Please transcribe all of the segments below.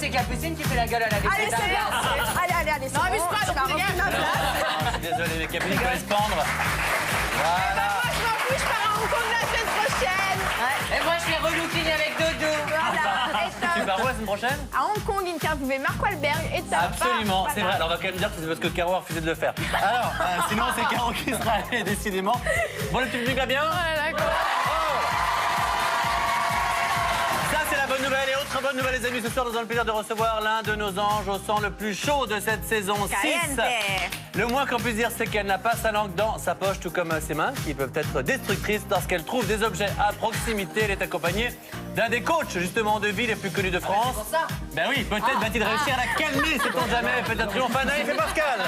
avec la piscine, tu fais la gueule à la piscine. Allez, c'est bien. Allez, c'est bon. Non, mais je parle, les gars. Je suis désolé, les capitaines, il faut les se pendre. Voilà. Moi, je m'en fous, je pars à Hong Kong la semaine prochaine. Et moi, je fais relooking avec Dodo. Voilà. Et Tu pars où la semaine prochaine? À Hong Kong, interviewer Marc Wahlberg et ça Absolument, part. c'est vrai. Alors on va quand même dire que c'est parce que Caro a refusé de le faire. Alors, sinon c'est Caro qui sera allée, décidément. Bon, le public va bien? Ouais, d'accord. Ça, c'est la bonne nouvelle. Et autre bonne nouvelle, les amis, ce soir, nous avons le plaisir de recevoir l'un de nos anges au sang le plus chaud de cette saison 6. Caliente. Le moins qu'on puisse dire, c'est qu'elle n'a pas sa langue dans sa poche, tout comme ses mains, qui peuvent être destructrices lorsqu'elle trouve des objets à proximité. Elle est accompagnée d'un des coachs, justement, de vie les plus connus de France. C'est pour ça. Ben oui, peut-être va-t-il réussir à la calmer, sait-on jamais. Peut-être triomphe Anaïs et Pascal.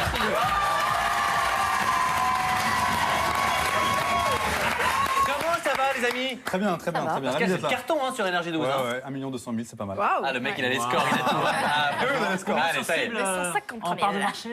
Comment ça va, les amis? Très bien, très bien, très bien. Pascal, c'est le carton hein, sur Énergie 12. Ouais, hein. ouais, 1 200 000, c'est pas mal. Waouh. Ah, le mec, il a les scores, il a tout. Ah, on a les scores. Allez, ça y est. Mais 150 en part de premiers. marché.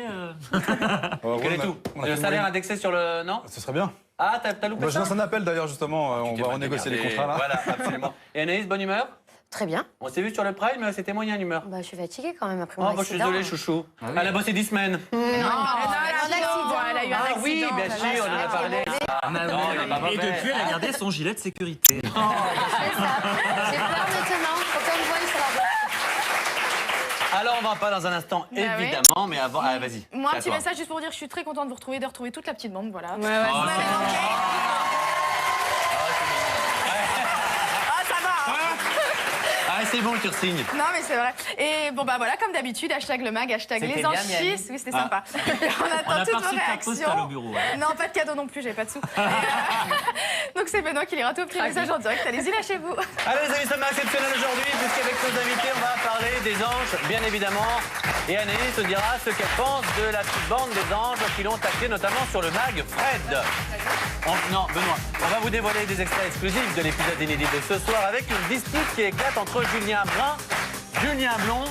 Ouais, Quel est on a- tout? on a Le fait salaire une- indexé sur le... Non? Ce serait bien. Ah, t'as loupé Bah, je ça? lance un appel d'ailleurs, justement. On va renégocier les contrats là. Voilà, absolument. Et Anaïs, bonne humeur? Très bien. On s'est vu sur le Prime, c'était moyen d'humeur. Bah, je suis fatiguée quand même après Oh, mon bah, je suis accident. désolé, chouchou. Elle a bossé 10 semaines. Non, elle a eu un accident. Elle a eu un Ah accident. oui, bien sûr, on en a parlé. Ah, non, il est pas Et mauvais. depuis, elle a gardé son gilet de sécurité. C'est ça. J'ai peur maintenant. Quand on me voit, il sera bon. Alors, on va en parler dans un instant, Bah oui. évidemment, mais avant... Ah, vas-y. Moi, un c'est à petit toi. message juste pour dire que je suis très contente de vous retrouver, toute la petite bande, voilà. Oh, c'est bon. Ah, ça va, hein. Ah, c'est bon, tu re-signes. Non, mais c'est vrai. Et bon, bah voilà, comme d'habitude, hashtag le mag, hashtag C'était les bien, anges Miami. 6. Oui, c'était sympa. On On attend a toutes pas vos reçu de carte postale au réactions. bureau. Ouais. Non, pas de cadeau non plus, j'ai pas de sous. Donc c'est Benoît qui lira tout au petit message en direct. Allez-y, lâchez-vous. Allez les amis, ça m'a exceptionnel aujourd'hui, puisqu'avec nos invités, on va parler des anges, bien évidemment. Et Anaïs se dira ce qu'elle pense de la petite bande des anges qui l'ont taclé, notamment sur le mag Fred. Non, Benoît, on va vous dévoiler des extraits exclusifs de l'épisode inédit de ce soir avec une dispute qui éclate entre Julien Brun, Julien Blond,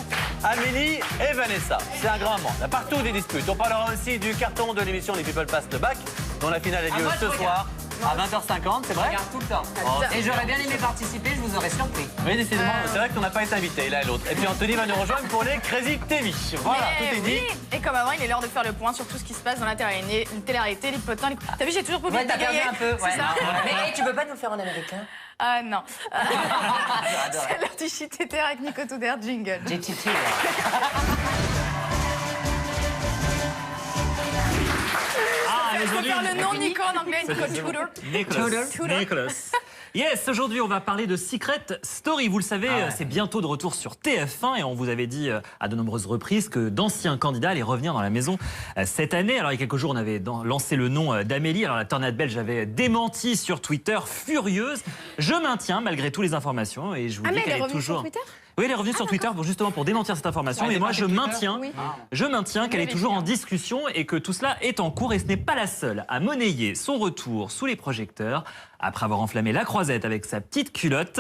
Amélie et Vanessa. C'est un grand monde. Il y a partout des disputes. On parlera aussi du carton de l'émission Les People Pass le Bac, dont la finale a lieu moi, je ce soir à 20h50, c'est Je vrai? regarde tout le temps. Oh, Et j'aurais bien aimé participer, je vous aurais surpris. Oui, décidément, c'est vrai qu'on n'a pas été invité l'un et l'autre. Et puis Anthony va nous rejoindre pour les Crazy TV. Voilà, Mais tout est dit. oui. Et comme avant, il est l'heure de faire le point sur tout ce qui se passe dans la télé-réalité, les potins. T'as vu, j'ai toujours pas oublié Ouais, de t'as perdu bégayer. un peu. Ouais. C'est ça. Mais hey, tu peux pas nous le faire en américain? Ah non. J'adorais. C'est l'heure du shit éther avec Nico Touder, jingle. J'ai titillé. Ah, Je peux faire le nom Nico en anglais, Nico Tudor. Nicholas. Nicholas. Yes, aujourd'hui on va parler de Secret Story. Vous le savez, c'est bientôt de retour sur TF1 et on vous avait dit à de nombreuses reprises que d'anciens candidats allaient revenir dans la maison cette année. Alors il y a quelques jours on avait lancé le nom d'Amélie. Alors la tornade belge avait démenti sur Twitter, furieuse. Je maintiens malgré toutes les informations et je vous Ah, dis mais elle qu'elle est est revenue sur toujours... Twitter? Oui, elle est revenue sur Twitter justement pour démentir cette information. Ah, Mais elle moi, est je pas sur maintiens, Oui. je maintiens qu'elle est l'avez toujours dit, en hein. discussion et que tout cela est en cours. Et ce n'est pas la seule à monnayer son retour sous les projecteurs. Après avoir enflammé la croisette avec sa petite culotte,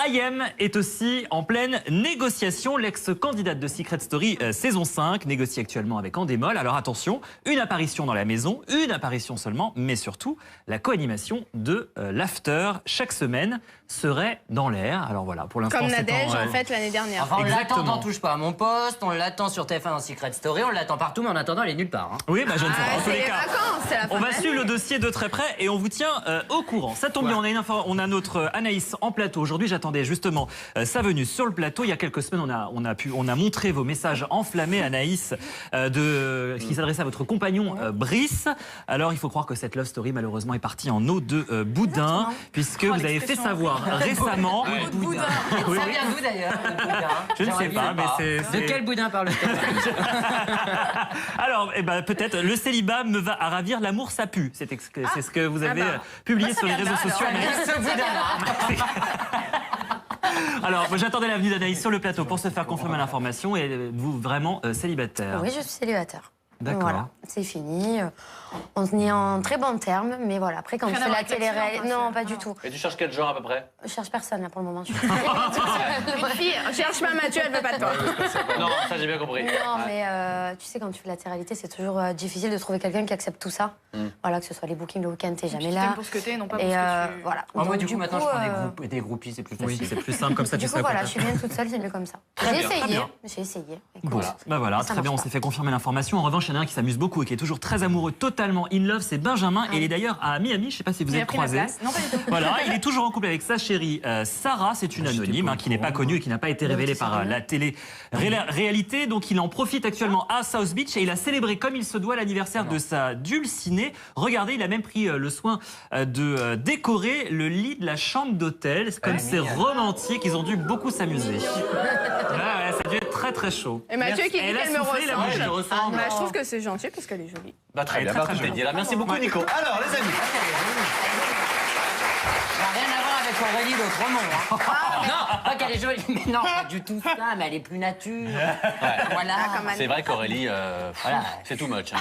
Ayem est aussi en pleine négociation. L'ex-candidate de Secret Story saison 5 négocie actuellement avec Endemol. Alors attention, une apparition dans la maison, une apparition seulement, mais surtout la co-animation de l'After chaque semaine serait dans l'air. Alors voilà, pour l'instant Comme c'est Nadège, en, en fait, l'année dernière. Enfin, on l'attend Exactement. dans Touche pas à mon poste, on l'attend sur TF1 dans Secret Story, on l'attend partout, mais en attendant, elle est nulle part. Hein. Oui, bah, je ne sais pas. En tous c'est les les cas, vacances, c'est la fin on de va l'année. suivre le dossier de très près et on vous tient au courant. Ça tombe bien, on a notre Anaïs en plateau. Aujourd'hui, j'attendais justement sa venue sur le plateau. Il y a quelques semaines, on a montré vos messages enflammés, Anaïs, qui s'adressaient à votre compagnon Brice. Alors, il faut croire que cette love story, malheureusement, est partie en eau de boudin, puisque vous avez fait l'expression. savoir récemment... Au boudin. Oui, Ça oui. vient d'où d'ailleurs, le boudin? Je ne J'aimerais sais bien pas, mais savoir. c'est... De quel boudin parle-t-on? Alors, eh ben, peut-être, le célibat me va à ravir, l'amour ça pue. C'est ce que vous avez publié ça sur les vient de réseaux là, sociaux. alors. Anaïs. Ce boudin-là. Alors, moi, j'attendais la venue d'Anaïs sur le plateau pour se faire confirmer l'information. Et vous, vraiment célibataire? Oui, je suis célibataire. D'accord. Voilà, c'est fini. On est en très bon terme, mais voilà, après quand Rien tu à fais voir la avec l'accident, télé-réalité... quoi, Non, c'est- pas du non. tout. Et tu cherches quel genre à peu près? Je cherche personne là pour le moment. Une fille, cherche pas Mathieu, elle veut pas de toi. Non, ça j'ai bien compris. Non, Ouais. mais tu sais, quand tu fais la télé-réalité, c'est toujours difficile de trouver quelqu'un qui accepte tout ça. Voilà, que ce soit les bookings le week-end, t'es jamais Tu là. t'aimes pour ce que t'es, non pas pour Et ce que tu... voilà. Moi, Donc, du coup, maintenant, je prends euh, des groupies, c'est plus Oui, facile. c'est plus simple comme ça, tu Du coup, sais. voilà, je suis bien toute seule, c'est mieux comme ça. J'ai bien, essayé, bien. j'ai essayé. Bon, Écoute, bah voilà, ça très bien, on marche s'est pas. fait confirmer l'information. En revanche, il y en a un qui s'amuse beaucoup et qui est toujours très amoureux, totalement in love, c'est Benjamin. Et il est d'ailleurs à Miami, je sais pas si vous Il a êtes pris ma croisés. place. Non, pas du tout. Voilà, il est toujours en couple avec sa chérie Sarah, c'est une anonyme qui n'est pas connue et qui n'a pas été révélée par la télé-réalité. Donc il en profite actuellement à South Beach et il a célébré comme il se doit l'anniversaire de sa dulcinée. Regardez, il a même pris le soin de décorer le lit de la chambre d'hôtel. Comme c'est romantique, ils ont dû beaucoup s'amuser. Ouais, ça a dû être très très chaud. Et Mathieu qui dit Elle a qu'elle me soufflé, la ressemble. bougie. Je ressemble. Bah, je trouve que c'est gentil parce qu'elle est jolie. Bah, très Elle est bien, très, bah, très tout est dit là. Merci beaucoup, Nico. Alors, les amis. Ça n'a rien à voir avec Aurélie d'Autremont. Hein. Non, pas qu'elle est jolie, mais non, pas du tout ça, mais elle est plus nature. Voilà. Comme Anne. C'est vrai qu'Aurélie, Voilà. c'est too much. Hein.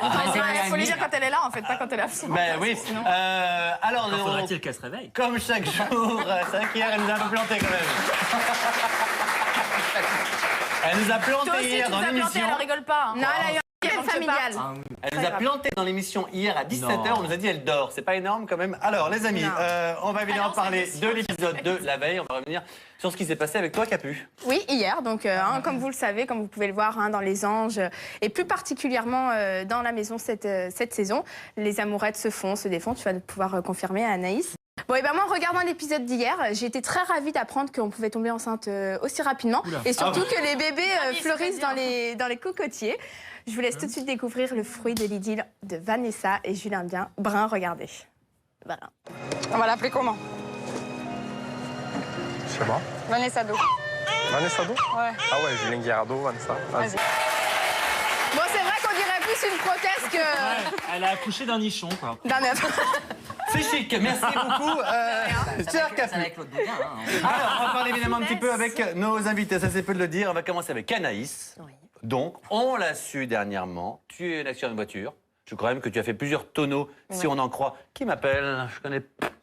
Il faut lui dire quand elle est là, en fait, pas quand elle est absente. Ben oui. Sinon. Alors, Encore faudrait-il qu'elle se réveille. comme chaque jour, c'est vrai qu'hier, elle nous a un peu planté quand même. Elle nous a Toi planté aussi, hier tu dans nous as planté, l'émission. alors rigole pas. hein. Non, elle a eu un Avant problème que je familial. parte. Elle nous a planté dans l'émission hier à 17h. On nous a dit elle dort. C'est pas énorme quand même. Alors, les amis, Non. on va évidemment Alors, parler c'est de l'épisode de la veille. On va revenir sur ce qui s'est passé avec toi, Capu. Oui, hier, donc comme vous le savez, comme vous pouvez le voir dans Les Anges, et plus particulièrement dans la maison cette saison, les amourettes se défont, tu vas pouvoir confirmer Anaïs. Bon, et ben moi, en regardant l'épisode d'hier, j'ai été très ravie d'apprendre qu'on pouvait tomber enceinte aussi rapidement, et surtout que les bébés fleurissent dans les cocotiers. Je vous laisse tout de suite découvrir le fruit de l'idylle de Vanessa et Julien Brun, regardez. Voilà. On va l'appeler comment? Je sais pas. Vanessa Do. Vanessa Do? Ouais. Ah ouais, Julien Guirardo, Vanessa. Vas-y. Bon, c'est vrai qu'on dirait plus une prothèse que Elle a accouché d'un nichon, quoi. d'un œuf. C'est chic. Merci beaucoup, cher C'est Capu. avec l'autre bouquin. Hein. Alors, on va parler évidemment un petit peu avec nos invités. Ça, c'est peu de le dire. On va commencer avec Anaïs. Oui. Donc, on l'a su dernièrement. Tu es une accident de voiture. Je crois même que tu as fait plusieurs tonneaux, si on en croit. Qui m'appelle? Je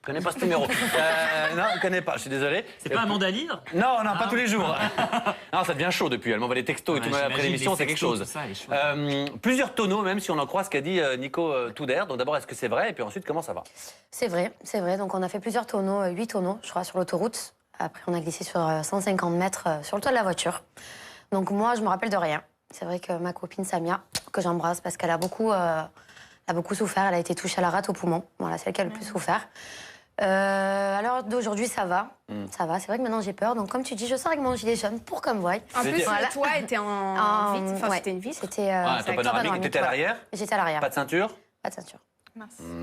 connais pas ce numéro. Non, je connais pas. Je suis désolé. C'est pas Amanda Lear? Non, pas tous les jours. Non, ça devient chaud depuis. Elle m'envoie des textos et Ouais, tout après j'imagine, l'émission, les c'est quelque sextos, chose. tout ça, elle est chouette. Plusieurs tonneaux, même si on en croit ce qu'a dit Nico Touder. Donc d'abord, est-ce que c'est vrai? Et puis ensuite, comment ça va? C'est vrai, c'est vrai. Donc on a fait plusieurs tonneaux, 8 tonneaux, je crois, sur l'autoroute. Après, on a glissé sur 150 mètres sur le toit de la voiture. Donc moi, je me rappelle de rien. C'est vrai que ma copine Samia, que j'embrasse parce qu'elle a beaucoup souffert. Elle a été touchée à la rate au poumon. Voilà, c'est elle qui a le plus souffert. À l'heure d'aujourd'hui, ça va. Ça va. C'est vrai que maintenant, j'ai peur. Donc, comme tu dis, je sors avec mon gilet jaune pour qu'on me voie. En plus, Voilà. le toit était en vitre. Enfin, ouais. c'était une vitre. C'était Ah, c'était top panoramique. T'étais à voilà. l'arrière? J'étais à l'arrière. Pas de ceinture? Pas de ceinture.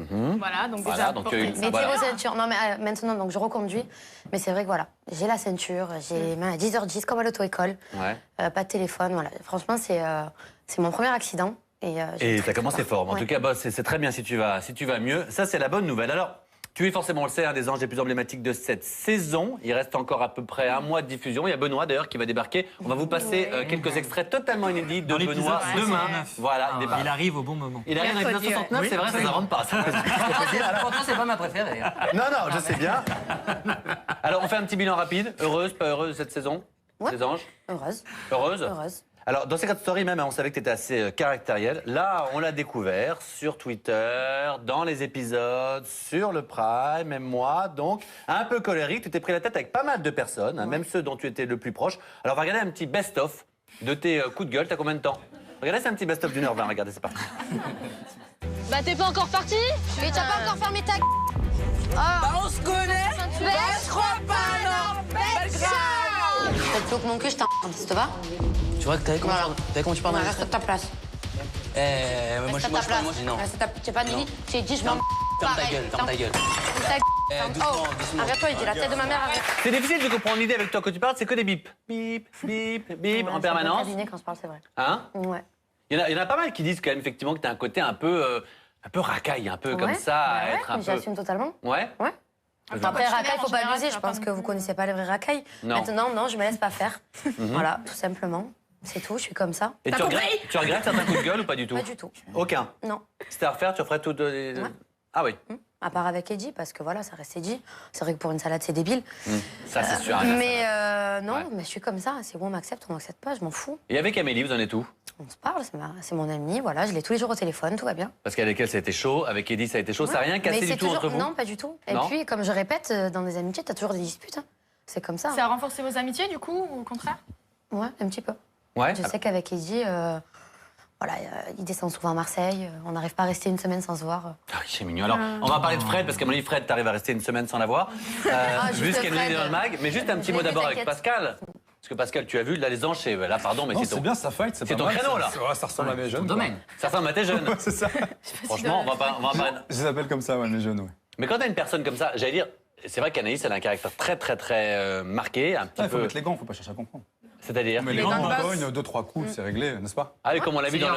Voilà, donc Voilà, déjà. donc, porté. Ça Mais va. vos ceintures. Non, mais maintenant, donc je reconduis. Mais c'est vrai que voilà, j'ai la ceinture, j'ai les mains à 10h10 comme à l'auto-école. Ouais. Pas de téléphone, voilà. Franchement, c'est mon premier accident. Et ça a commencé fort. En Ouais. tout cas, bah, c'est très bien si tu vas mieux. Ça, c'est la bonne nouvelle. Alors, tu es forcément, on le sait, un des anges les plus emblématiques de cette saison. Il reste encore à peu près un mois de diffusion. Il y a Benoît, d'ailleurs, qui va débarquer. On va vous passer quelques extraits totalement inédits de Dans l'épisode Benoît demain. 69. Voilà, il débarque. Il arrive au bon moment. Il arrive dans l'épisode Mercredi, 69, ouais. c'est vrai, ça ne rentre pas. ça. Pourtant, c'est pas ma préférée. Hein. Non, je sais bien. Alors, on fait un petit bilan rapide. Heureuse, pas heureuse cette saison? Ouais. Les anges? Heureuse, Heureuse? heureuse. Alors, dans Secret Story même, on savait que tu étais assez caractériel. Là, on l'a découvert sur Twitter, dans les épisodes, sur le Prime, même moi. Donc, un peu colérique. Tu t'es pris la tête avec pas mal de personnes, hein, même ceux dont tu étais le plus proche. Alors, on va regarder un petit best-of de tes coups de gueule. T'as combien de temps? Regardez, c'est un petit best-of d'1h20. Regardez, c'est parti. Bah t'es pas encore parti? Mais t'as pas encore fermé ta On se connaît. Je crois pas, non. T'as plus haut que mon cul, je t'en ça te va? Tu vois que t'avais comment, tu parles dans Reste à ta place. moi, Reste à ta place. non. Reste à ta... Tu es pas Nini? J'ai dit, je m'en... Ferme ta gueule, ferme ta gueule. Oh, arrête-toi, il dit la tête de ma mère, arrête. C'est difficile de comprendre l'idée avec toi quand tu parles, c'est que des bips. Bip, bip, bip, en permanence. Quand je parle, c'est vrai. Hein? Ouais. Il y en a pas mal qui disent quand même effectivement que tu as un côté un peu racaille, un peu comme ça, à ouais, être un mais peu. j'assume totalement. Ouais? Ouais. Après, racaille, faut pas abuser. Je pense que vous connaissez pas les vrais racailles. Non. Maintenant, non, je me laisse pas faire. Voilà, tout simplement. C'est tout, je suis comme ça. Et tu regrettes certains coups de gueule ou pas du tout? Pas du tout. Aucun. Non. Si c'était à refaire, tu referais tout de... Ah oui. À part avec Eddie, parce que voilà, ça reste Eddie. C'est vrai que pour une salade, c'est débile. Ça, c'est sûr. Mais non, Ouais. mais je suis comme ça. C'est bon, on m'accepte, on m'accepte pas, je m'en fous. Et avec Amélie, vous en êtes où? On se parle, c'est mon amie, voilà, je l'ai tous les jours au téléphone, tout va bien. Parce qu'avec elle, ça a été chaud. Avec Eddie, ça a été chaud. Ça n'a rien cassé Mais du c'est tout toujours... entre vous? Non, pas du tout. Et Non. puis, comme je répète, dans des amitiés, t'as toujours des disputes. Hein. C'est comme ça. Ça a renforcé vos amitiés, du coup, ou au contraire? Ouais, un petit peu. Ouais. Je sais qu'avec Eddie, voilà, il descend souvent à Marseille. On n'arrive pas à rester une semaine sans se voir. Ah oui, c'est mignon. Alors, on va parler de Fred, parce qu'à mon avis, Fred, t'arrives à rester une semaine sans la voir. juste Vu ce qu'elle nous dit Fred. dans le mag. Mais juste un petit mot Mais d'abord avec t'inquiète. Pascal. Parce que Pascal, tu as vu, là, les anges, c'est... Là, pardon, mais Non, c'est c'est ton... bien, ça fight, c'est C'est pas ton mal, créneau, ça. là. Ouais, ça ressemble à mes Ton jeunes. quoi. domaine. Ça ressemble à tes jeunes. C'est ça. Franchement, on va parler... Je les appelle comme ça, ouais, mes jeunes, ouais. Mais quand t'as une personne comme ça, j'allais dire... C'est vrai qu'Anaïs, elle a un caractère très marqué, un petit Il faut peu... mettre les gants, faut pas chercher à comprendre. C'est-à-dire... Mais les gants gants, de en boxe. Bogne, 2-3 coups, c'est réglé, n'est-ce pas? Ah oui, comme on l'a vu dans le...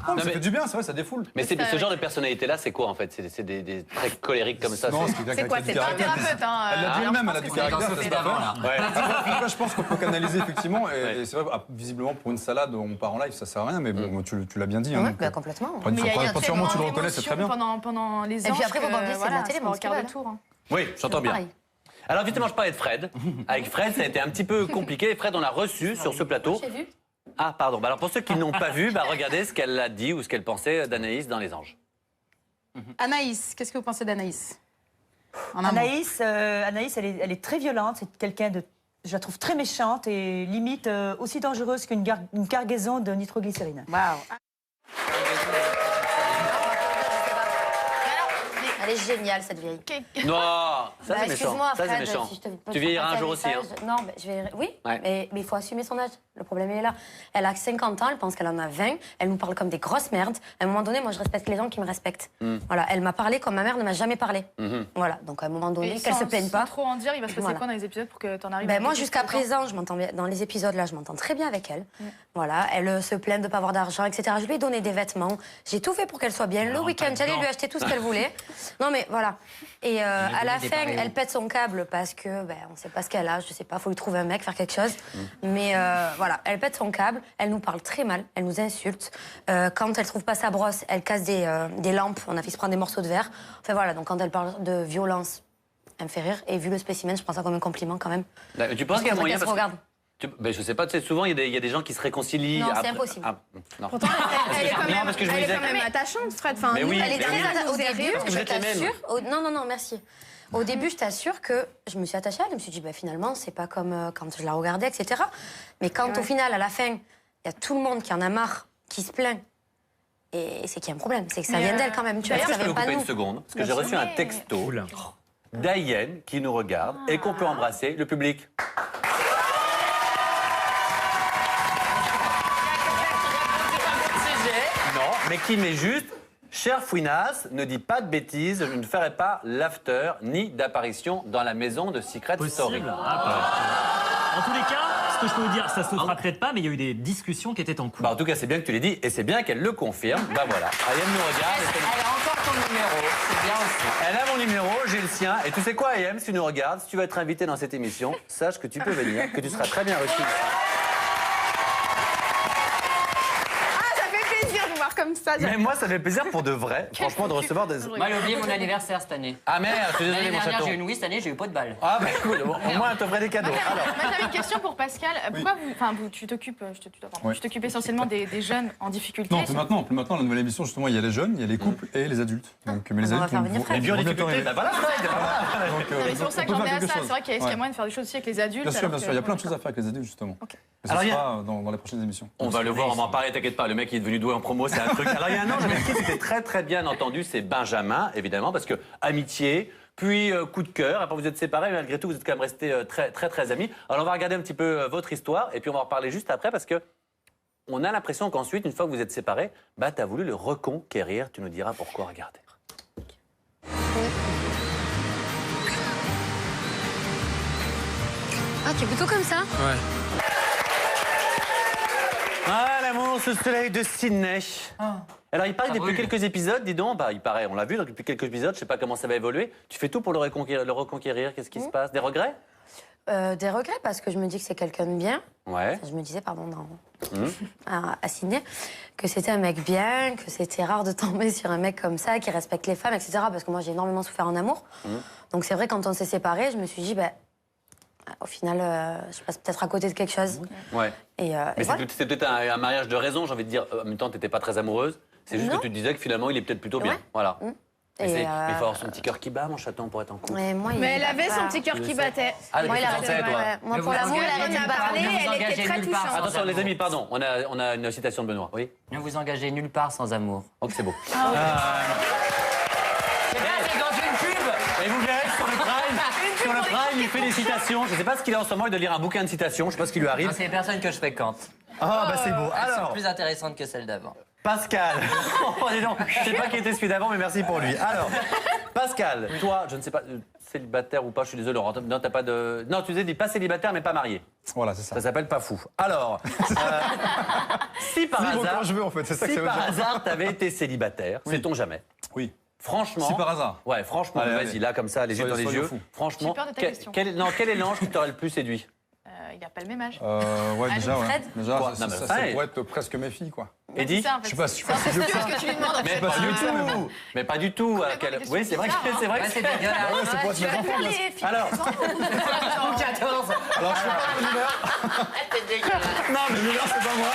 Ça Non, fait du bien, c'est vrai, ça défoule. mais c'est ce genre de personnalité-là, c'est quoi en fait? C'est des traits colériques comme ça? Non, c'est- c'est quelqu'un C'est quoi? qui a C'est du pas un caractère. thérapeute, hein. Elle l'a dit alors, elle-même, je elle a pense du que caractère, Dans c'est ce pas d'avant, grave. là. Ouais. En tout cas, je pense qu'on peut canaliser effectivement, Ouais. et c'est vrai, visiblement pour une salade, on part en live, ça sert à rien, mais bon, tu l'as bien dit. hein, Ouais, donc, bah, complètement. Enfin, Mais il y a à partir du moment où tu le reconnais, c'est très bien. Pendant les Et anges. puis après, que, vos banquiers, c'est de la voilà, télé, c'est mon pas au quart de petit tour. hein. Oui, j'entends bien. Pareil. Alors justement, je parlais de Fred. Avec Fred, ça a été un petit peu compliqué. Et Fred, on l'a reçu sur ce plateau. J'ai vu. Ah, pardon. Bah, alors pour ceux qui n'ont pas vu, bah, regardez ce qu'elle a dit ou ce qu'elle pensait d'Anaïs dans Les Anges. Anaïs, qu'est-ce que vous pensez d'Anaïs? En un mot. Anaïs, elle est très violente. C'est quelqu'un de, je la trouve très méchante et limite aussi dangereuse qu'une cargaison de nitroglycérine. Waouh. Elle est géniale, cette vieille. Non, ça c'est méchant. Excuse-moi, Ça c'est Fred, méchant. si je te Tu vieilliras un jour aussi. Hein. Non, mais je vais... Oui, Ouais. mais il faut assumer son âge. Le problème, il est là. Elle a 50 ans, elle pense qu'elle en a 20. Elle nous parle comme des grosses merdes. À un moment donné, moi, je respecte les gens qui me respectent. Voilà, elle m'a parlé comme ma mère ne m'a jamais parlé. Voilà, donc à un moment donné, qu'elle se plaigne pas. Sans trop en dire, il va se passer Voilà. quoi dans les épisodes pour que t'en arrives à Ben moi, quelque jusqu'à chose de présent, je m'entends bien. Dans les épisodes là, je m'entends très bien avec elle. Voilà, elle se plaint de pas avoir d'argent, etc. Je lui ai donné des vêtements. J'ai tout fait pour qu'elle soit bien. Le week-end, j'allais lui acheter tout ce qu'elle voulait. Non mais voilà. Et à la fin, elle pète son câble parce que ben on sait pas ce qu'elle a. Je sais pas, faut lui trouver un mec, faire quelque chose. Mais voilà, elle pète son câble. Elle nous parle très mal. Elle nous insulte. Quand elle trouve pas sa brosse, elle casse des lampes. On a fait se prendre des morceaux de verre. Enfin voilà. Donc quand elle parle de violence, elle me fait rire. Et vu le spécimen, je prends ça comme un compliment quand même. Tu penses qu'il y a Je moyen pense qu'elle se regarde. Ben, je sais pas, tu sais, souvent il y a des gens qui se réconcilient. Non, c'est après- impossible. Ah, non. Pourtant, elle est quand Non, même, parce que je me elle est disais- quand même attachante, Fred. Enfin, Mais nous, oui, elle est mais très oui. attachante. Au début, Parce que vous je êtes les mêmes. t'assure. Non, non, non, merci. Au début, je t'assure que je me suis attachée à elle. Je me suis dit, bah, finalement, c'est pas comme quand je la regardais, etc. Mais quand au final, à la fin, il y a tout le monde qui en a marre, qui se plaint. Et c'est qu'il y a un problème. C'est que ça vient d'elle quand même. Tu vois, Est-ce que ça je peux vient vous pas couper nous. une seconde? Parce que j'ai reçu un texto Oula. d'Ayenne qui nous regarde et qu'on peut embrasser le public. Non, mais qui met juste cher Fouinas, ne dis pas de bêtises, je ne ferai pas l'after ni d'apparition dans la maison de Secret Story. Possible. En tous les cas, ce que je peux vous dire, ça se fera peut-être pas, mais il y a eu des discussions qui étaient en cours. Bah, en tout cas, c'est bien que tu l'aies dit et c'est bien qu'elle le confirme. Bah voilà, Ayenne nous regarde. et Elle a encore ton numéro, c'est bien aussi. Elle a mon numéro, j'ai le sien. Et tu sais quoi, Ayem, si tu nous regardes, si tu veux être invité dans cette émission, sache que tu peux venir, que tu seras très bien reçu. Ah, ça fait plaisir de vous voir comme ça. Mais moi, ça fait plaisir pour de vrai, franchement, de recevoir des... Moi, j'ai oublié mon anniversaire cette année. Ah merde, je suis désolé, L'année mon dernière, chaton. j'ai eu une oui, cette année, j'ai eu pas de balle. Ah bah écoute, bon, au moins, elle t'offrait des cadeaux. Alors, Moi, j'avais une question pour Pascal. Pourquoi tu t'occupes, Oui. tu t'occupes essentiellement des jeunes en difficulté. Non, plus maintenant, la nouvelle émission, justement, il y a les jeunes, il y a les couples et les adultes. Donc, mais les On va adultes, faire venir Fred. les bio en difficulté, bah voilà, Fred. Donc, Non, mais c'est pour ça que j'en ai à ça. C'est vrai qu'il y a Ouais. moyen de faire des choses aussi avec les adultes. Bien sûr, alors bien que- sûr, il y a plein de choses à faire avec les adultes, justement. Ok. Mais ça Alors, il y a- sera dans les prochaines émissions. On va le voir, on va en parler, t'inquiète pas, le mec il est devenu doué en promo, c'est un truc. Alors il y a un ange, mais qui c'était très très bien entendu, c'est Benjamin, évidemment, parce que amitié, puis coup de cœur, après vous êtes séparés, mais malgré tout vous êtes quand même restés très très très amis. Alors on va regarder un petit peu votre histoire, et puis on va en reparler juste après, parce que on a l'impression qu'ensuite, une fois que vous êtes séparés, bah t'as voulu le reconquérir, tu nous diras pourquoi, regardez. Ah, tu es plutôt comme ça? Ah, l'amour sous le soleil de Sydney. Alors, il paraît que Ça depuis brûle. quelques épisodes, dis donc, bah, il paraît, on l'a vu, donc depuis quelques épisodes, je sais pas comment ça va évoluer. Tu fais tout pour le reconquérir, qu'est-ce qui se passe? Des regrets? Des regrets, parce que je me dis que c'est quelqu'un de bien. Ouais. Je me disais, pardon, à signer, que c'était un mec bien, que c'était rare de tomber sur un mec comme ça, qui respecte les femmes, etc. Parce que moi, j'ai énormément souffert en amour. Donc c'est vrai, quand on s'est séparés, je me suis dit, au final, je passe peut-être à côté de quelque chose. Ouais. Et Mais voilà. c'est peut-être un mariage de raison, j'ai envie de dire. En même temps, t'étais pas très amoureuse. C'est juste Non. que tu te disais que finalement, il est peut-être plutôt bien. Ouais. Voilà. Et, Mais il faut avoir son petit cœur qui bat, mon chaton, pour être en couple. Ouais, moi, Mais il elle avait a son pas- petit cœur qui battait. Ah, Moi, il a tu arrêté. pensais, toi. Moi, Ne pour vous l'amour, il a engagez arrêté de nulle battre. part, ne vous elle était engagez très nulle part touchante. sans Attention, les amour. amis, pardon. On a une citation de Benoît. Oui. Ne vous engagez nulle part sans amour. Ok, c'est beau. C'est dans une pub. Et vous verrez sur le Prime, il fait des citations. Je ne sais pas ce qu'il a en ce moment, il doit lire un bouquin de citations. Je ne sais pas ce qui lui arrive. C'est les personnes que je fréquente. Ah, bah c'est beau. Elles sont Alors, plus intéressantes que celles d'avant. Pascal. Oh, dis donc, je sais pas qui était celui d'avant, mais merci pour lui. Alors, Pascal, toi, je ne sais pas, célibataire ou pas, je suis désolé, Laurent. Non, t'as pas de. Non, tu disais pas célibataire, mais pas marié. Voilà, c'est ça. Ça s'appelle pas fou. Alors, si par Libre hasard. quand je veux, en fait, c'est ça que Si ça veut par dire. hasard, t'avais été célibataire, sait-on jamais. Oui. Franchement. Si par hasard. Ouais, franchement, Allez, vas-y, allez. là, comme ça, les yeux dans les Soyons yeux. fous. Franchement, J'ai peur de ta question. quel est l'ange qui t'aurait le plus séduit? Il n'a pas le même âge. Ouais, déjà, ouais. Fred Déjà, Quoi ça, Non, mais ça, ça, ça ouais. pourrait être presque mes filles, quoi. Eddie? C'est ça, en fait. Je sais pas, je suis pas si vieux que ça. C'est ce que tu lui demandes. Mais pas du tout. Mais pas du tout. à quel- question Oui, c'est vrai que bizarre, c'est vrai que Ouais, c'est c'est. dégueulasse. Ouais, c'est pour être mes enfants. moi. Alors, 14. Alors, je sais pas le numéro. C'est dégueulasse. Non, mais le numéro, c'est pas moi.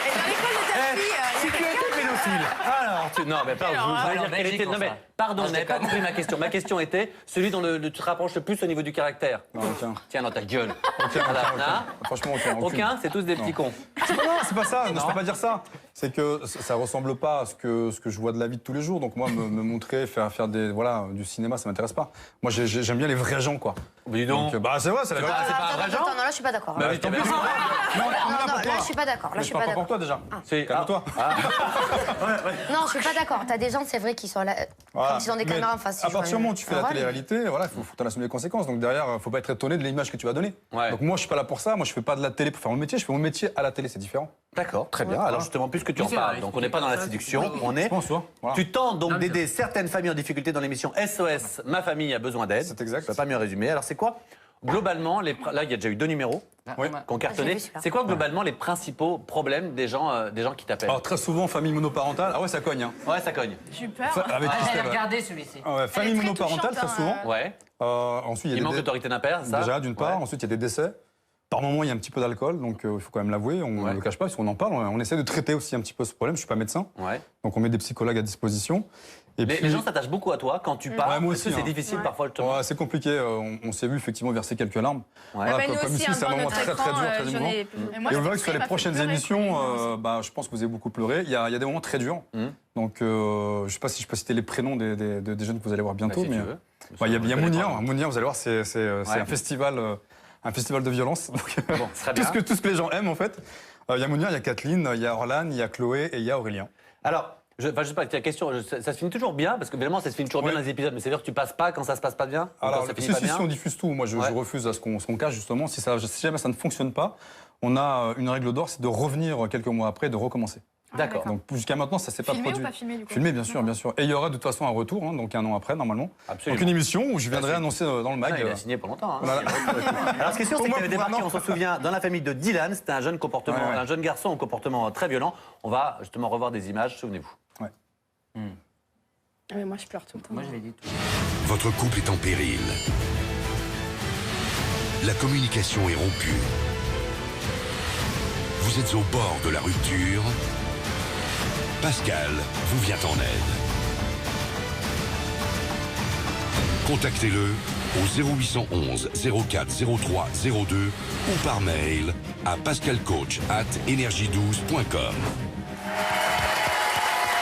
Et dans l'école de ta fille, si tu étais pédophile. Alors, non, mais pardon, je voulais dire en quelle Belgique, était. Non, mais pour ça. pardon, Ah, je n'avais pas déconne. compris ma question. Ma question était celui dont tu te rapproches le plus au niveau du caractère. Non, aucun. Tiens, dans ta gueule. Aucun, Voilà, aucun. hein Franchement, aucun. aucune. Aucun, c'est tous des petits cons. Non, c'est pas ça. Non, je peux pas dire ça. C'est que ça ressemble pas à ce que je vois de la vie de tous les jours. Donc moi, me montrer, faire des du cinéma, ça m'intéresse pas. Moi, j'aime bien les vrais gens, quoi. Mais dis donc. Bah c'est vrai, c'est la vérité. c'est pas un vrai genre Non, là, je suis pas d'accord. Bah, oui, tant t'es pis, bien. c'est pas- Non, Non, là, non, pour là, toi. je suis pas d'accord. Là, je suis parle pas pas pour d'accord. toi déjà. C'est- Calme-toi. Non, je suis pas d'accord. T'as des gens, c'est vrai, qui sont là, Voilà. quand ils ont des Mais caméras en face. À partir du moment où tu fais la Ouais. télé-réalité, voilà, il faut t'en assumer les conséquences. Donc derrière, faut pas être étonné de l'image que tu vas donner. Ouais. Donc moi, je suis pas là pour ça. Moi, je fais pas de la télé pour faire mon métier. Je fais mon métier à la télé, c'est différent. D'accord, très bien. Alors justement, puisque tu en c'est parles, vrai, donc on n'est pas dans la séduction, on est. Je pense, voilà. Tu tentes donc d'aider certaines familles en difficulté dans l'émission SOS, Ma famille a besoin d'aide. C'est exact. Je peux pas mieux résumer. Alors c'est quoi globalement là il y a déjà eu 2 numéros Oui. qui ont Ah, j'ai cartonné. vu celui-là. C'est quoi globalement les principaux problèmes des gens qui t'appellent? Alors très souvent, famille monoparentale. Ah ouais, ça cogne. Hein. Ouais, ça cogne. j'ai eu peur. Avec Ah, Christelle, j'allais ouais. regarder celui-ci. Ah ouais, famille Elle est très monoparentale, touchante, très souvent. Ouais. Ensuite, Il il y a manque des d'autorité d'un père, ça? Déjà, d'une part. Ouais. Ensuite, il y a des décès. Par moment, il y a un petit peu d'alcool, donc il faut quand même l'avouer. On ne Ouais. le cache pas, parce qu'on en parle. On essaie de traiter aussi un petit peu ce problème. Je suis pas médecin, Ouais. donc on met des psychologues à disposition. Et Les gens s'attachent beaucoup à toi quand tu parles. Ouais, moi Est-ce que aussi, c'est hein. difficile Ouais. parfois, justement. Ouais, c'est compliqué. On s'est vu effectivement verser quelques larmes. Ouais. Voilà, Ah bah, nous comme aussi, ici, c'est un devant moment notre très très écran, dur, très j'en émouvant. ai- Et moi, Et c'est on voit pour que ça sur qu'il les m'a fait prochaines pleurer, émissions, je pense que vous avez beaucoup pleuré. Il y a des moments très durs. Donc, je sais pas si je peux citer les prénoms des jeunes que vous allez voir bientôt. Bah, si mais tu veux. il y a Je connais Mounir. pas. Mounir, vous allez voir, c'est Ouais. un festival de violence. Donc, Bon, très bien. tout ce que les gens aiment, en fait. Il y a Mounir, il y a Kathleen, il y a Orlan, il y a Chloé et il y a Aurélien. Alors, je sais pas, ta question, ça se finit toujours bien, parce que évidemment, ça se finit toujours bien Ouais. dans les épisodes, mais c'est-à-dire que tu passes pas quand ça se passe pas bien? Ou Alors, quand ça finit pas bien? si on diffuse tout, moi je Ouais. refuse à ce qu'on cache justement. Si jamais ça ne fonctionne pas, on a une règle d'or, c'est de revenir quelques mois après, de recommencer. D'accord. Donc jusqu'à maintenant, ça s'est pas Filmé ou produit. pas filmé, du coup? Filmé, bien sûr, bien sûr. Et il y aura de toute façon un retour, hein, donc 1 an après normalement. Absolument. Donc une émission où je viendrai Ah, annoncer dans le mag. Ah, il a signé pour longtemps. Hein. Voilà. Alors, ce qui est sûr, c'est Au qu'il moins avait pour un débarqué, an. on s'en souvient, dans la famille de Dylan. C'était un jeune comportement, Ouais, ouais. un jeune garçon au comportement très violent. On va justement revoir des images, souvenez-vous. Ah, mais moi, je pleure tout le temps. Moi, je l'ai dit tout. Votre couple est en péril. La communication est rompue. Vous êtes au bord de la rupture. Pascal vous vient en aide. Contactez-le au 0811 04 03 02 ou par mail à pascalcoach@energie12.com.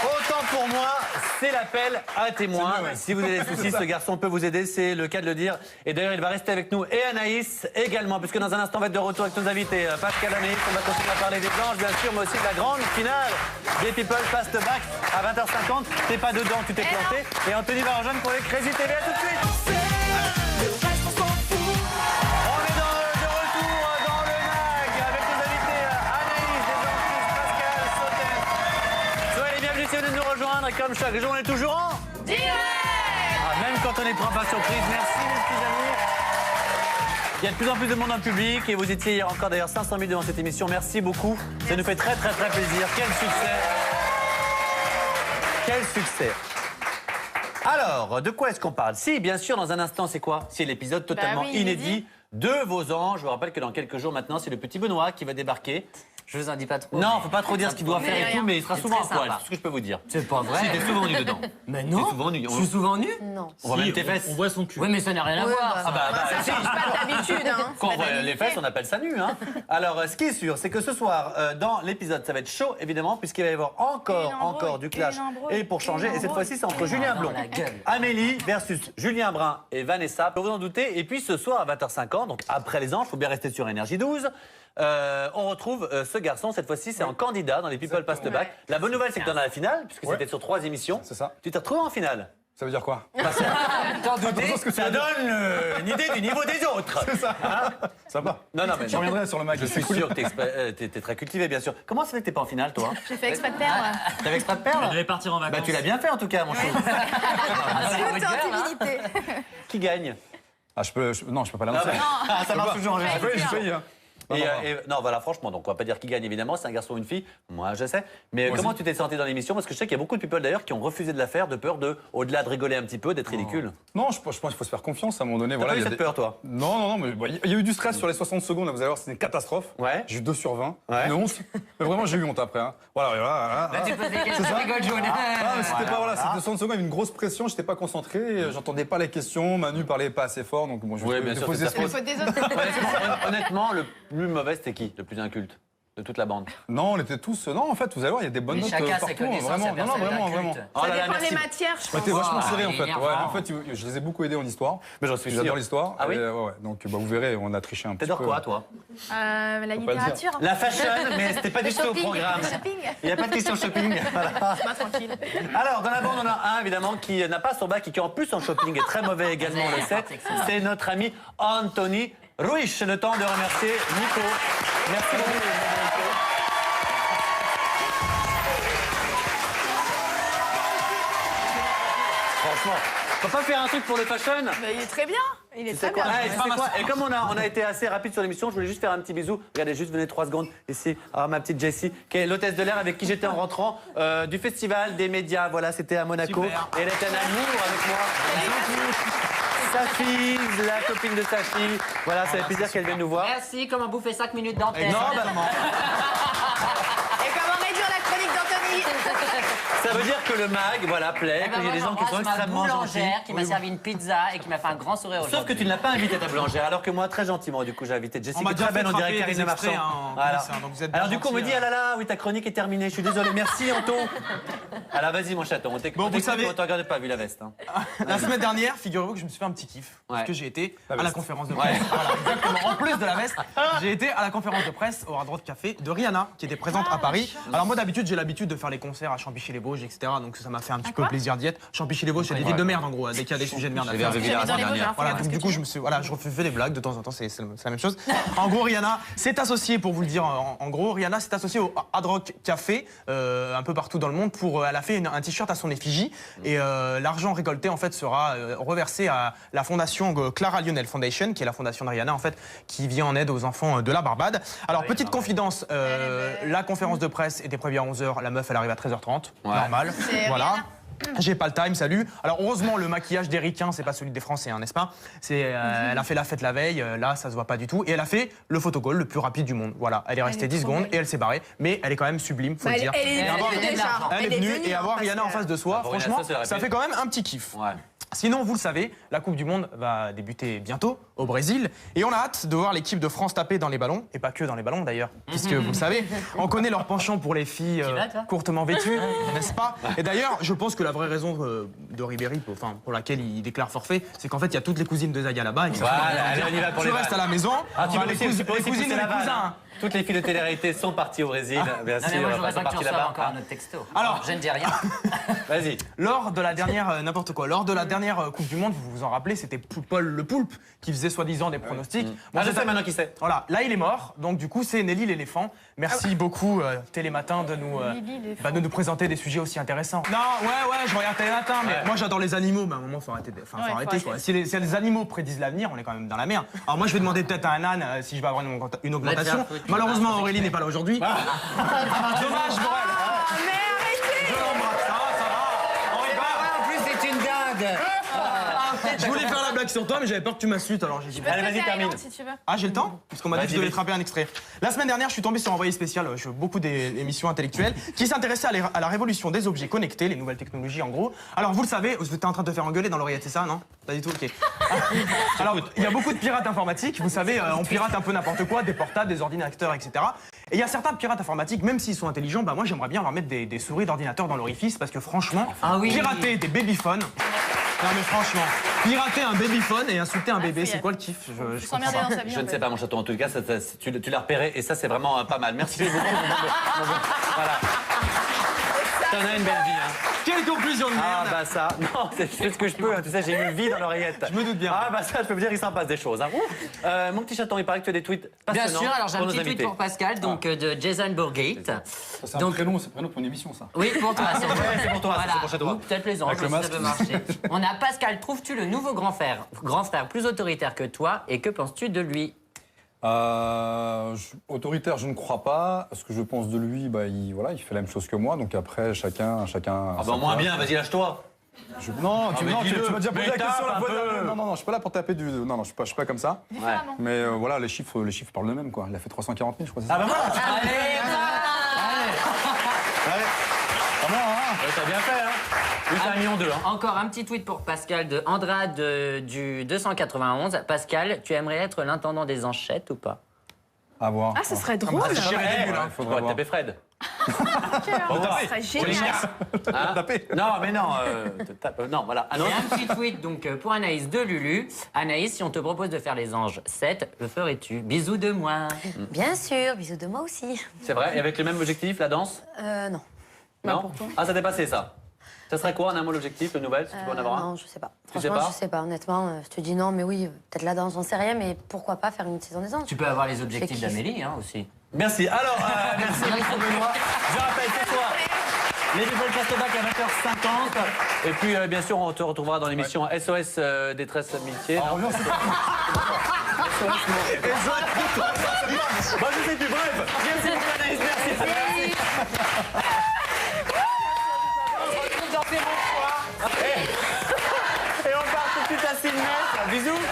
Autant pour moi, c'est l'appel à témoins. C'est mieux, ouais. Si vous avez des soucis, ce garçon peut vous aider, c'est le cas de le dire. Et d'ailleurs, il va rester avec nous et Anaïs également, puisque dans un instant, on va être de retour avec nos invités. Pascal, Anaïs, on va continuer à parler des anges, bien sûr, mais aussi de la grande finale des People Pass the Back à 20h50. T'es pas dedans, tu t'es planté. Et Anthony va rejoindre pour les Crazy TV. À tout de suite. On est de retour dans le mag avec nos invités Anaïs, Desantis, Pascal, Sautet. Soyez les bienvenus si vous venez de nous rejoindre. Et comme chaque jour, on est toujours en direct. Même quand on ne prend pas surprise. Merci mes petits amis. Il y a de plus en plus de monde dans le public et vous étiez hier encore d'ailleurs 500 000 devant cette émission. Merci beaucoup. Ça nous fait très plaisir. Quel succès. Quel succès. Alors, de quoi est-ce qu'on parle? Si, bien sûr, dans un instant, c'est quoi? C'est l'épisode totalement inédit de vos anges. Je vous rappelle que dans quelques jours maintenant, c'est le petit Benoît qui va débarquer. Je vous en dis pas trop. Non, faut pas trop dire ce qu'il doit faire et tout, mais il sera souvent en poil. C'est ce que je peux vous dire. C'est pas vrai. Si, t'es souvent nu dedans. Mais non. Souvent nu. Je suis souvent nu? Non. On voit même tes fesses. On voit son cul. Oui, mais ça n'a rien à voir. Ah bah, Ça change pas d'habitude. Hein. Quand on voit les fesses, on appelle ça nu. Hein. Alors, ce qui est sûr, c'est que ce soir, dans l'épisode, ça va être chaud, évidemment, puisqu'il va y avoir encore du clash. Et pour changer, et cette fois-ci, c'est entre Julien Blond, Amélie versus Julien Brun et Vanessa. Pour vous en douter. Et puis ce soir, à 20h50, donc après les anges, il faut bien rester sur Énergie 12. On retrouve ce garçon, cette fois-ci c'est un candidat dans les People Pass the Back. La bonne nouvelle c'est que tu en as la finale, puisque c'était sur 3 émissions. C'est ça. Tu t'es retrouvé en finale. Ça veut dire quoi? T'en doutais, ça donne une idée du niveau des autres. C'est ça. Ça va. Non, mais je reviendrai sur le mag. Je suis sûr que t'es très cultivé, bien sûr. Comment ça fait que t'es pas en finale, toi? J'ai fait exprès de perdre. T'avais exprès de perdre? Elle devait partir en vacances. Bah tu l'as bien fait en tout cas, mon chou. Qui gagne? Ah, non, je peux pas l'annoncer. Ça marche toujours en général. J'ai failli. Non, voilà, franchement, donc on va pas dire qui gagne évidemment, c'est un garçon ou une fille, moi je sais. Mais comment tu t'es senti dans l'émission? Parce que je sais qu'il y a beaucoup de people d'ailleurs qui ont refusé de la faire de peur de, au-delà de rigoler un petit peu, d'être ridicule. Non, je pense qu'il faut se faire confiance à un moment donné. T'as pas eu cette peur, toi? Non, mais il y a eu du stress sur les 60 secondes, là, vous allez voir, c'était une catastrophe. Ouais. J'ai eu 2 sur 20, une 11. Mais vraiment, j'ai eu honte après. Hein. Voilà. Là, tu poses des questions, rigole jaune. Mais c'était pas, voilà, c'était 60 secondes, il y avait une grosse pression, j'étais pas concentré, j'entendais pas les questions, Manu parlait pas assez fort, donc bon, je bien sûr, C'est la faute des autres. Honnêtement, le plus mauvais, c'était qui? Le plus inculte de toute la bande? Non, on était tous. Non, en fait, vous allez voir, il y a des bonnes notes partout. Vraiment. Non, Ça dépend des matières, je pense. C'était vachement serré en fait. En fait, je les ai beaucoup aidés en histoire. Mais j'en suis sûr. J'adore l'histoire. Ah oui? Ouais. Donc vous verrez, on a triché un petit peu. T'adores quoi, toi? La littérature. La fashion, mais c'était pas du tout au programme. Il n'y a pas de question shopping. Tranquille. Alors, dans la bande, on a un évidemment qui n'a pas son bac et qui en plus en shopping est très mauvais également, on le sait. C'est notre ami Anthony Ruiz. Le temps de remercier Nico. Merci beaucoup. Franchement, on peut pas faire un truc pour le fashion? Il est très bien. Il est très bien. Et comme on a été assez rapide sur l'émission, je voulais juste faire un petit bisou. Regardez, juste venez 3 secondes ici. Alors, ma petite Jessie, qui est l'hôtesse de l'air avec qui j'étais en rentrant du festival des médias. Voilà, c'était à Monaco. Super. Et elle était un amour avec moi. Sa fille, la copine de sa fille. Voilà, ça fait plaisir qu'elle vienne nous voir. Merci, comment bouffer 5 minutes d'antenne? Normalement. Et comment réduire la chronique d'Anthony? Ça veut dire que le mag, voilà, plaît, qu'il y a des gens qui sont extrêmement gentils. Qui m'a servi une pizza et qui m'a fait un grand sourire aujourd'hui. Sauf que tu ne l'as pas invité ta boulangère, alors que moi, très gentiment, du coup, j'ai invité Jessie, qui est très belle, on dirait Karine Le Marchand. Voilà. Alors du coup, on me dit, ah là là, oui, ta chronique est terminée, je suis désolé, merci Anto. Alors vas-y, mon chaton, on t'écoute. Bon, vous savez, on te regarde pas, vu la veste. Hein. La semaine dernière, figurez-vous que je me suis fait un petit kiff, parce que j'ai été à la conférence de presse. Voilà, exactement. En plus de la veste, j'ai été à la conférence de presse au Hard Rock Café de Rihanna, qui était présente à Paris. Alors moi, d'habitude, j'ai l'habitude de faire les concerts à Champichy-les-Bauges, etc. Donc ça m'a fait un petit peu plaisir d'y être. Champichy-les-Bauges, c'est des villes de merde en gros, dès qu'il y a des sujets de merde à faire. Voilà, donc du coup, je fais des blagues de temps en temps, c'est la même chose. En gros, Rihanna s'est associée, pour vous le dire, en gros, Rihanna s'est associée au Hard Rock Café, un peu partout dans le monde, pour, elle a fait un t-shirt à son effigie, et l'argent récolté en fait sera reversé à la fondation Clara Lionel Foundation, qui est la fondation de Rihanna en fait, qui vient en aide aux enfants de la Barbade. Alors petite confidence, la conférence de presse était prévue à 11h, la meuf elle arrive à 13h30, normal, voilà. J'ai pas le time, salut. Alors heureusement le maquillage d'Éricain, c'est pas celui des Français, n'est-ce pas? Elle a fait la fête la veille, là ça se voit pas du tout. Et elle a fait le photocall le plus rapide du monde. Voilà, elle est restée 10 secondes et elle s'est barrée. Mais elle est quand même sublime, faut le dire. Elle est venue et avoir Rihanna en face de soi, franchement, ça fait quand même un petit kiff. Sinon, vous le savez, la Coupe du Monde va débuter bientôt au Brésil. Et on a hâte de voir l'équipe de France taper dans les ballons. Et pas que dans les ballons d'ailleurs, puisque vous le savez, on connaît leur penchant pour les filles courtement vêtues, n'est-ce pas? Et d'ailleurs, je pense que la vraie raison de Ribéry, pour laquelle il déclare forfait, c'est qu'en fait, il y a toutes les cousines de Zaya là-bas. Tu restes à la maison, les cousines et les cousins. Toutes les filles de télé-réalité sont parties au Brésil, bien sûr. Moi, je voudrais pas que tu reçoives encore un autre texto. Alors, je ne dis rien. Vas-y. Lors de la dernière, n'importe quoi, lors de la dernière Coupe du Monde, vous vous en rappelez, c'était Paul Le Poulpe qui faisait faisait soi-disant des pronostics. Je sais maintenant qui c'est. Voilà, là il est mort, donc du coup c'est Nelly l'éléphant. Merci beaucoup Télématin de nous présenter des sujets aussi intéressants. Non, ouais, je regarde Télématin, mais moi j'adore les animaux, mais à un moment faut arrêter. Faut arrêter quoi. Si les animaux prédisent l'avenir, on est quand même dans la merde. Alors moi je vais demander peut-être à un âne si je vais avoir une augmentation. Malheureusement Aurélie n'est pas là aujourd'hui. Dommage Borel. Mais arrêtez! Je l'embrasse, ça va. On rigole. En plus, c'est une dinde. Je voulais faire la blague sur toi, mais j'avais peur que tu m'insultes, alors j'ai dit. Allez, vas-y, termine. Si tu veux. Ah, j'ai le temps? Parce qu'on m'a dit que je devais attraper un extrait. La semaine dernière, je suis tombé sur Envoyé spécial, beaucoup d'émissions intellectuelles, qui s'intéressaient à la révolution des objets connectés, les nouvelles technologies en gros. Alors, vous le savez, vous êtes en train de te faire engueuler dans l'oreillette, c'est ça, non? Pas du tout, ok. Alors, il y a beaucoup de pirates informatiques, vous savez, on pirate un peu n'importe quoi, des portables, des ordinateurs, etc. Et il y a certains pirates informatiques, même s'ils sont intelligents, bah moi j'aimerais bien leur mettre des souris d'ordinateur dans l'orifice, parce que franchement, pirater des babyphones. Non mais franchement, pirater un babyphone et insulter un bébé, c'est quoi le kiff? Je comprends pas. Je ne sais pas mon château, en tout cas, tu l'as repéré et ça c'est vraiment pas mal. Merci beaucoup. Voilà. T'en as une belle vie, hein. Quelle conclusion de merde! Ah bah ça, non, c'est ce que je peux, tu sais, j'ai une vie dans l'oreillette. Je me doute bien. Ah bah ça, je peux vous dire, il s'en passe des choses. Hein. Mon petit chaton, il paraît que tu as des tweets passionnants. Bien sûr, alors j'ai un petit tweet pour Pascal, donc de Jason Bourgate. C'est un prénom pour une émission, ça. Oui, pour toi. C'est pour toi, c'est pour chez toi. Ou peut-être les anges, ça peut marcher. On a Pascal, trouves-tu le nouveau grand frère plus autoritaire que toi, et que penses-tu de lui? Autoritaire, je ne crois pas. Ce que je pense de lui, bah, il fait la même chose que moi. Donc après, chacun. Ah bah moins bien, vas-y, lâche-toi. Non, tu m'as déjà posé la question. Non, je suis pas là pour taper du. Non, je suis pas comme ça. Ouais. Mais voilà, les chiffres parlent d'eux-mêmes, quoi. Il a fait 340 000, je crois. Ah bah voilà. T'as bien fait, hein. Oui, c'est 1,2 million, hein. Encore un petit tweet pour Pascal de Andrade du 291. Pascal, tu aimerais être l'intendant des enchètes ou pas? À voir. Ah, ce serait drôle. Il faudrait taper Fred. Ce serait génial. Non, mais non. Non, voilà. Et un petit tweet donc pour Anaïs de Lulu. Anaïs, si on te propose de faire les anges 7, le ferais-tu? Bisous de moi. Bien sûr, bisous de moi aussi. C'est vrai, et avec le même objectif, la danse? Non. Non. Ah, ça t'est passé, ça? Ça serait quoi, en un mot, l'objectif, le nouvel, si tu peux en avoir un? Non, je sais pas. Tu sais Franchement, pas je sais pas, honnêtement. Je te dis non, mais oui, peut-être la danse, j'en sais rien, mais pourquoi pas faire une saison des anges? Tu peux avoir les objectifs d'Amélie aussi. Merci. Alors, merci Benoît. Je rappelle, c'est toi. Les nouvelles Castobac à 20h50. Et puis, bien sûr, on te retrouvera dans l'émission SOS Détresse Amitié. Ah, reviens, c'est Bah, je sais plus, bref. Merci beaucoup, Anaïs, merci. Et on part tout de suite à Sydney. Bisous.